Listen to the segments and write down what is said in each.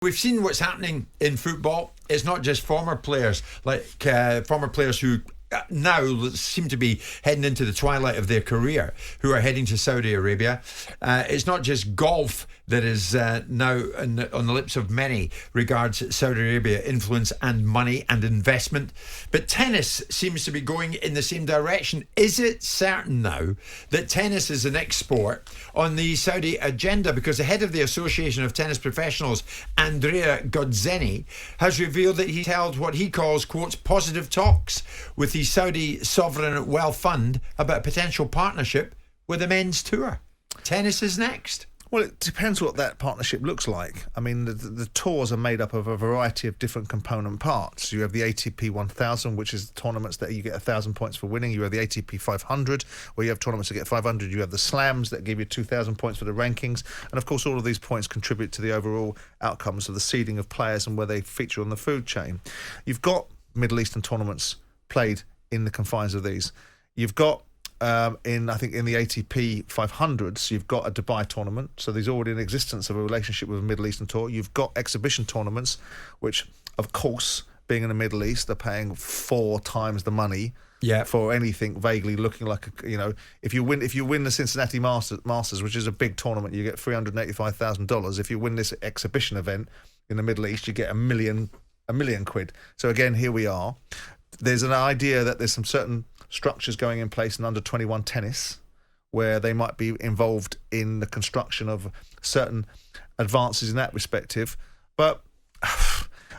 We've seen what's happening in football. It's not just former players, former players who now seem to be heading into the twilight of their career, who are heading to Saudi Arabia. It's not just golf that is now on the lips of many regards Saudi Arabia influence and money and investment. But tennis seems to be going in the same direction. Is it certain now that tennis is the next sport on the Saudi agenda? Because the head of the Association of Tennis Professionals, Andrea Godzeni, has revealed that he's held what he calls, quotes, positive talks with the Saudi Sovereign Wealth Fund about a potential partnership with the men's tour. Tennis is next. Well, it depends what that partnership looks like. I mean, the tours are made up of a variety of different component parts. You have the ATP 1000, which is tournaments that you get 1,000 points for winning. You have the ATP 500, where you have tournaments that get 500. You have the SLAMS that give you 2,000 points for the rankings. And, of course, all of these points contribute to the overall outcomes of the seeding of players and where they feature on the food chain. You've got Middle Eastern tournaments played in the confines of these. You've got in the ATP 500s, you've got a Dubai tournament, so there's already an existence of a relationship with a Middle Eastern tour. You've got exhibition tournaments, which, of course, being in the Middle East, they're paying 4 times the money for anything vaguely looking like if you win the Cincinnati Masters, which is a big tournament, you get $385,000. If you win this exhibition event in the Middle East, you get a million quid. So again, here we are. There's an idea that there's some certain structures going in place in under 21 tennis where they might be involved in the construction of certain advances in that respective. But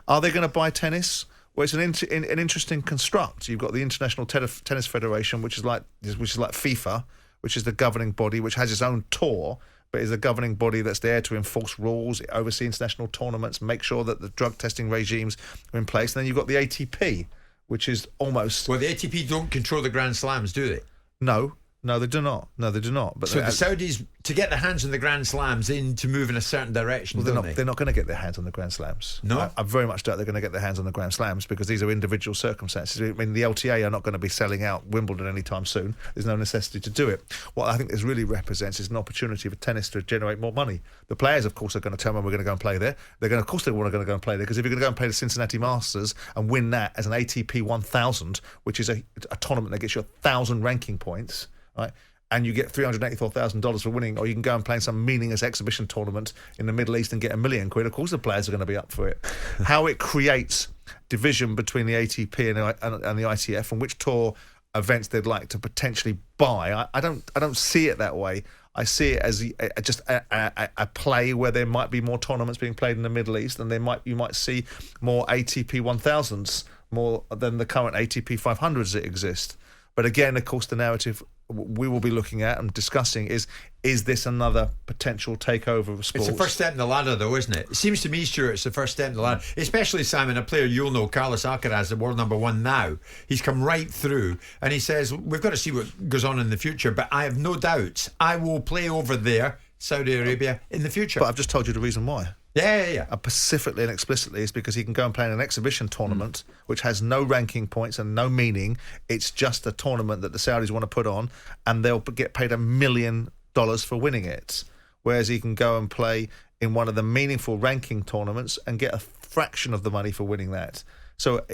are they going to buy tennis? Well, it's an interesting construct. You've got the International Tennis Federation, which is like FIFA, which is the governing body, which has its own tour, but is a governing body that's there to enforce rules, oversee international tournaments, make sure that the drug testing regimes are in place. And then you've got the ATP, which is almost... Well, the ATP don't control the Grand Slams, do they? No, they do not. But so the Saudis, to get their hands on the Grand Slams, to move in a certain direction, they're not going to get their hands on the Grand Slams. No? I very much doubt they're going to get their hands on the Grand Slams because these are individual circumstances. I mean, the LTA are not going to be selling out Wimbledon anytime soon. There's no necessity to do it. What I think this really represents is an opportunity for tennis to generate more money. The players, of course, are going to tell them we're going to go and play there. Of course they want to go and play there, because if you're going to go and play the Cincinnati Masters and win that as an ATP 1000, which is a tournament that gets you 1,000 ranking points, right? And you get $384,000 for winning, or you can go and play in some meaningless exhibition tournament in the Middle East and get £1 million. Of course the players are going to be up for it. How it creates division between the ATP and the ITF and which tour events they'd like to potentially buy, I don't see it that way. I see it as just a play where there might be more tournaments being played in the Middle East, and you might see more ATP 1000s more than the current ATP 500s that exist. But again, of course, the narrative we will be looking at and discussing is this another potential takeover of sports? It's the first step in the ladder, though, isn't it? It seems to me, Stuart, it's the first step in the ladder. Especially, Simon, a player you'll know, Carlos Alcaraz, the world number 1 now. He's come right through, and he says, we've got to see what goes on in the future, but I have no doubts I will play over there, Saudi Arabia, in the future. But I've just told you the reason why. Yeah. And specifically and explicitly is because he can go and play in an exhibition tournament which has no ranking points and no meaning. It's just a tournament that the Saudis want to put on, and they'll get paid $1 million for winning it. Whereas he can go and play in one of the meaningful ranking tournaments and get a fraction of the money for winning that. So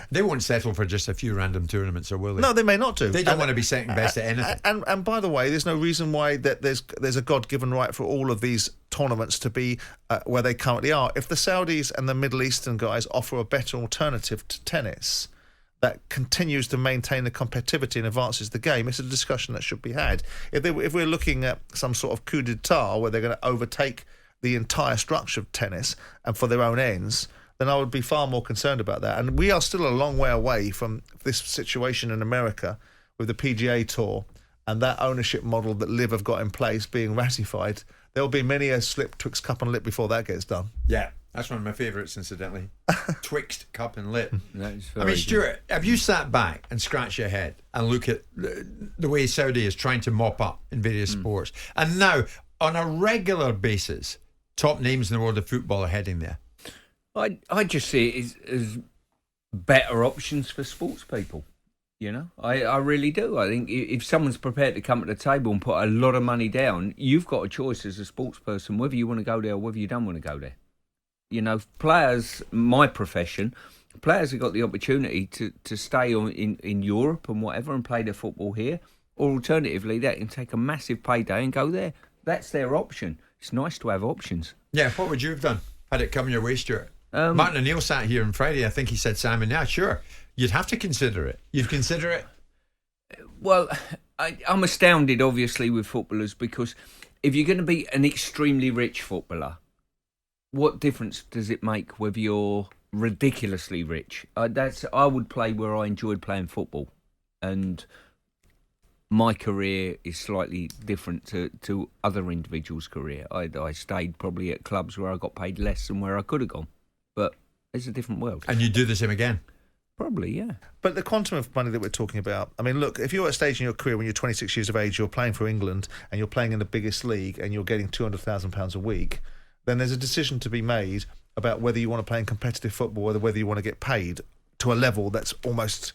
they won't settle for just a few random tournaments, or will they? No, they may not do. They don't want to be second best at anything. And by the way, there's no reason why that there's a God-given right for all of these tournaments to be where they currently are. If the Saudis and the Middle Eastern guys offer a better alternative to tennis that continues to maintain the competitivity and advances the game, it's a discussion that should be had. If we're looking at some sort of coup d'etat where they're going to overtake the entire structure of tennis and for their own ends, then I would be far more concerned about that. And we are still a long way away from this situation in America with the PGA Tour and that ownership model that Liv have got in place being ratified. There will be many a slip twixt cup and lip before that gets done. Yeah, that's one of my favourites, incidentally. Twixt cup and lip. I mean, Stuart, have you sat back and scratched your head and look at the way Saudi is trying to mop up in various sports? And now, on a regular basis, top names in the world of football are heading there. I just see it as better options for sports people. You know, I really do. I think if someone's prepared to come to the table and put a lot of money down, you've got a choice as a sports person whether you want to go there or whether you don't want to go there. You know, players, my profession, players have got the opportunity to stay in Europe and whatever and play their football here, or alternatively, they can take a massive payday and go there. That's their option. It's nice to have options. Yeah, what would you have done had it come your way, Stuart? Martin O'Neill sat here on Friday. I think he said, Simon, yeah, sure. You'd have to consider it. You'd consider it? Well, I'm astounded, obviously, with footballers, because if you're going to be an extremely rich footballer, what difference does it make whether you're ridiculously rich? I would play where I enjoyed playing football, and my career is slightly different to other individuals' career. I stayed probably at clubs where I got paid less than where I could have gone, but it's a different world. And you'd do the same again? Probably, yeah. But the quantum of money that we're talking about, I mean, look, if you're at a stage in your career when you're 26 years of age, you're playing for England and you're playing in the biggest league and you're getting £200,000 a week, then there's a decision to be made about whether you want to play in competitive football or whether you want to get paid to a level that's almost,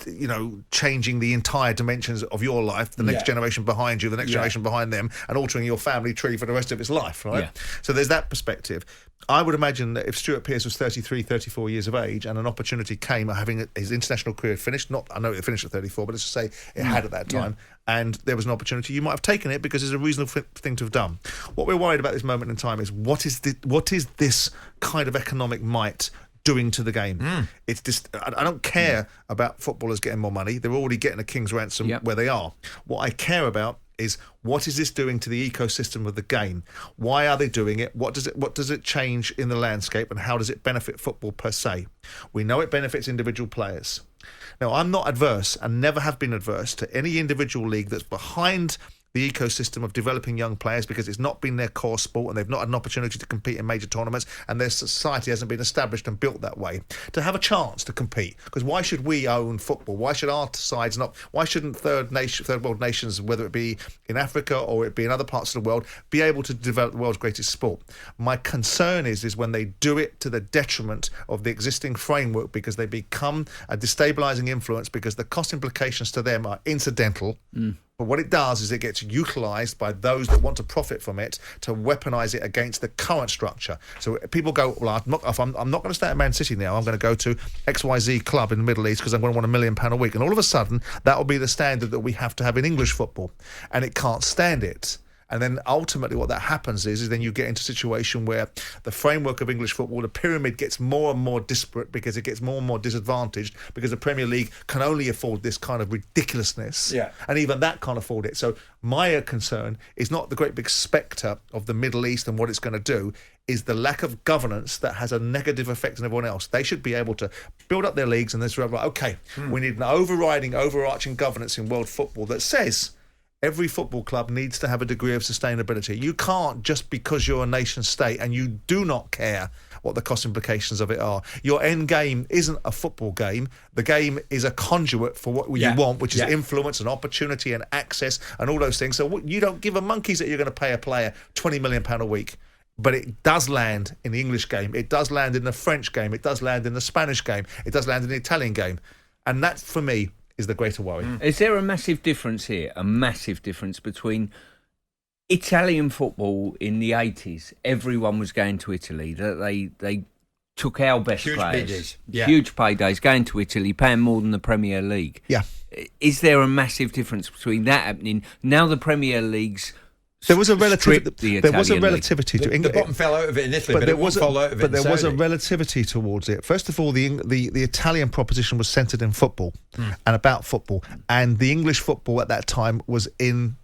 you know, changing the entire dimensions of your life, the next generation behind you, the next generation behind them, and altering your family tree for the rest of its life, right? Yeah. So there's that perspective. I would imagine that if Stuart Pearce was 33, 34 years of age and an opportunity came having his international career finished, I know it finished at 34, but let's just say it had at that time, and there was an opportunity, you might have taken it because it's a reasonable thing to have done. What we're worried about this moment in time is what is this kind of economic might doing to the game? It's just, I don't care about footballers getting more money. They're already getting a king's ransom where they are. What I care about is what is this doing to the ecosystem of the game? Why are they doing it? What does it change in the landscape, and how does it benefit football per se? We know it benefits individual players. Now, I'm not adverse and never have been adverse to any individual league that's behind the ecosystem of developing young players, because it's not been their core sport and they've not had an opportunity to compete in major tournaments, and their society hasn't been established and built that way to have a chance to compete. Because why should we own football? Why should our sides not? Why shouldn't third world nations, whether it be in Africa or it be in other parts of the world, be able to develop the world's greatest sport? My concern is when they do it to the detriment of the existing framework, because they become a destabilising influence, because the cost implications to them are incidental. But what it does is it gets utilised by those that want to profit from it to weaponise it against the current structure. So people go, well, I'm not going to stay at Man City now. I'm going to go to XYZ club in the Middle East because I'm going to want £1 million a week. And all of a sudden, that will be the standard that we have to have in English football. And it can't stand it. And then ultimately what that happens is then you get into a situation where the framework of English football, the pyramid gets more and more disparate because it gets more and more disadvantaged because the Premier League can only afford this kind of ridiculousness. Yeah. And even that can't afford it. So my concern is not the great big spectre of the Middle East and what it's going to do, is the lack of governance that has a negative effect on everyone else. They should be able to build up their leagues and then say, okay, we need an overarching governance in world football that says every football club needs to have a degree of sustainability. You can't, just because you're a nation state and you do not care what the cost implications of it are. Your end game isn't a football game. The game is a conduit for what you want, which is influence and opportunity and access and all those things. So you don't give a monkeys that you're going to pay a player £20 million a week. But it does land in the English game. It does land in the French game. It does land in the Spanish game. It does land in the Italian game. And that, for me, is the greater worry. Is there a massive difference here? A massive difference between Italian football in the 80s? Everyone was going to Italy. They took our best players. Huge paydays, going to Italy, paying more than the Premier League. Yeah. Is there a massive difference between that happening? Now the Premier League's There was a relativity to England. The bottom fell out of it in Italy, but it won't fall out of it in Saudi. There was a relativity towards it. First of all, the Italian proposition was centred in football and about football, and the English football at that time was in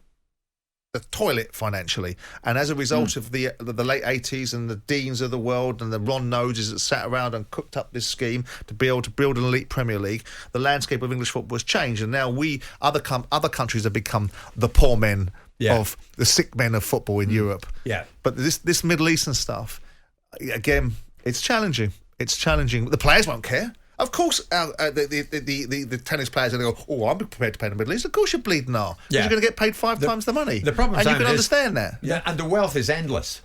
the toilet financially. And as a result of the late 80s and the Deans of the world and the Ron Noses that sat around and cooked up this scheme to be able to build an elite Premier League, the landscape of English football has changed, and now other countries have become the poor men of the sick men of football in Europe. Yeah. But this Middle Eastern stuff, again, it's challenging. It's challenging. The players won't care. Of course, the tennis players are going to go, I'm prepared to pay the Middle East. Of course, you're bleeding are. Because you're going to get paid 5 times the money. The problem, and Simon, you can understand that. Yeah, and the wealth is endless.